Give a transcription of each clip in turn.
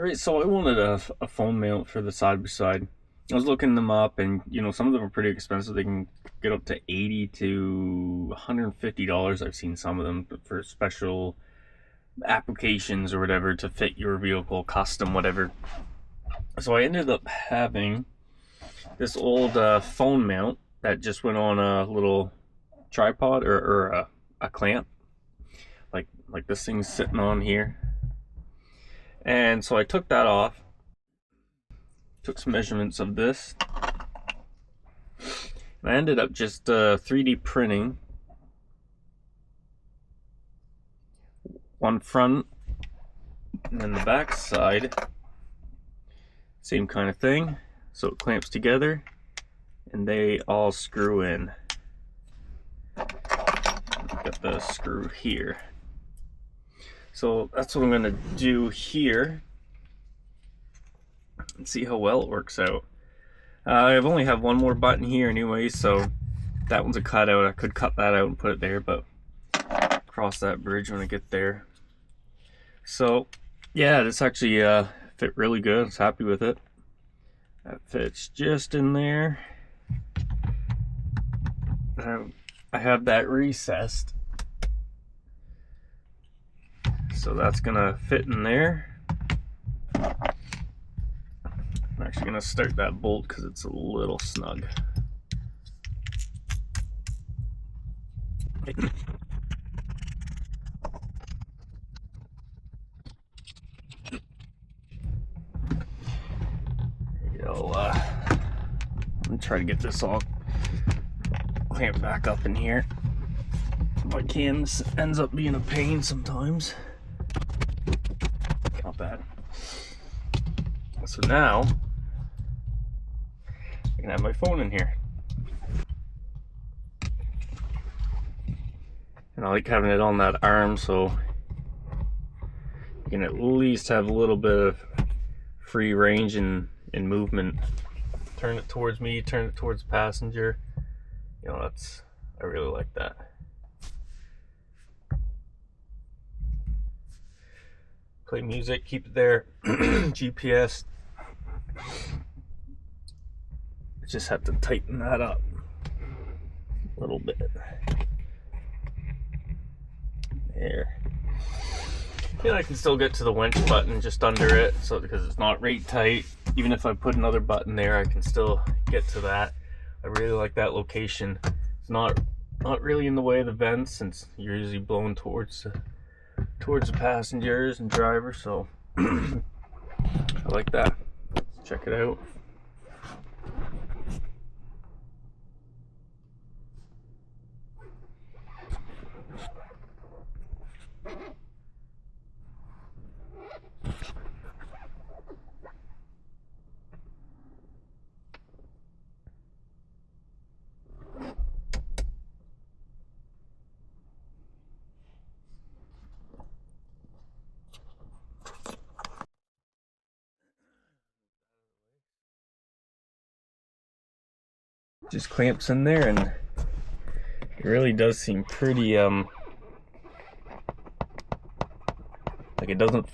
Alright, so I wanted a phone mount for the side-by-side. I was looking them up, and some of them are pretty expensive. They can get up to $80 to $150. I've seen some of them for special applications or whatever to fit your vehicle, custom, whatever. So I ended up having this old phone mount that just went on a little tripod or a clamp, like this thing's sitting on here. And so I took that off, took some measurements of this, and I ended up just 3D printing one front and then the back side, same kind of thing. So it clamps together and they all screw in. Got the screw here. So that's what I'm going to do here and see how well it works out. I've only have one more button here anyway, so that one's a cutout. I could cut that out and put it there, but cross that bridge when I get there. So yeah, this actually fit really good. I was happy with it. That fits just in there. I have that recessed, so that's gonna fit in there. I'm actually gonna start that bolt because it's a little snug. I'm try to get this all clamped back up in here if I can. This ends up being a pain sometimes. Not bad. So now I can have my phone in here, and I like having it on that arm so you can at least have a little bit of free range and movement. Turn it towards me, turn it towards the passenger. I really like that. Play music, keep it there. GPS. Just have to tighten that up a little bit. There. Yeah, I can still get to the winch button just under it, so because it's not right tight. Even if I put another button there, I can still get to that. I really like that location. It's not really in the way of the vents, since you're usually blowing towards the passengers and driver. So I like that. Let's check it out. Just clamps in there, and it really does seem pretty like it doesn't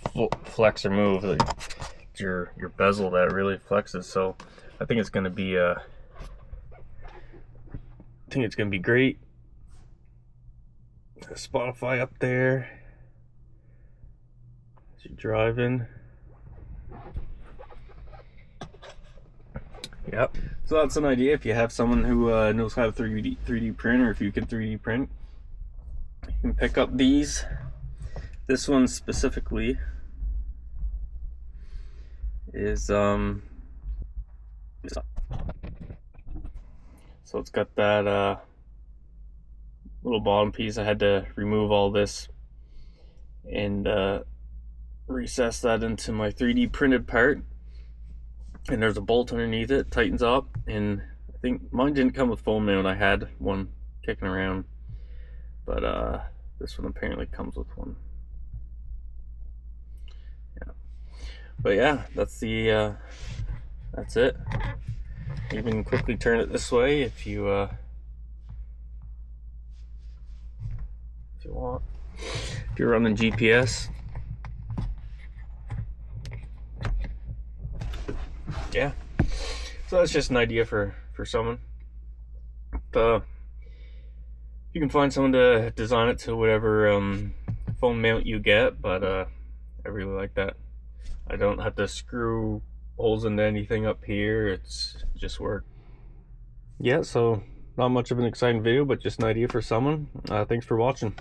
flex or move. Like your bezel that really flexes. So I think it's gonna be great. Spotify up there as you're driving. Yep. So that's an idea. If you have someone who knows how to 3D print, or if you can 3D print, you can pick up these. This one specifically is so it's got that little bottom piece. I had to remove all this and recess that into my 3D printed part. And there's a bolt underneath it, tightens up, and I think mine didn't come with foam mount. I had one kicking around, but this one apparently comes with one. Yeah, but yeah, that's it. You can quickly turn it this way if you want. If you're running GPS. yeah, so that's just an idea for someone. You can find someone to design it to whatever phone mount you get, but I really like that. I don't have to screw holes into anything up here. It's just work. Yeah, so not much of an exciting video, but just an idea for someone. Thanks for watching.